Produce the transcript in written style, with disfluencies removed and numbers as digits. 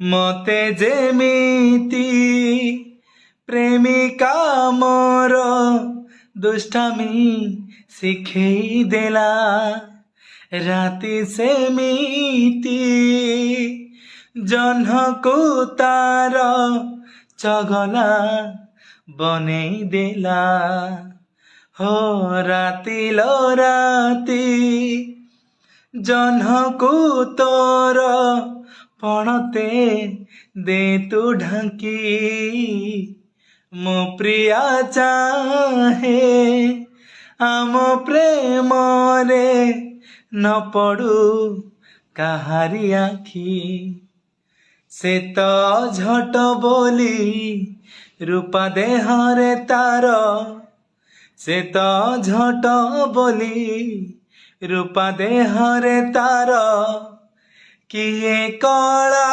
मते जेमिति प्रेमिका मोर दुष्टामी शिखेई देला राति सेमिति जह्नको तार चगला बनेई देला हो राति लो राति जह्नको तोर पणते दे तू ढांकी मो प्रिया चाहे आम प्रेम रे न पड़ू काहारी आखी से तो झट बोली रूपा देहरे तार से तो झट बोली रूपा देहरे तार किए कला।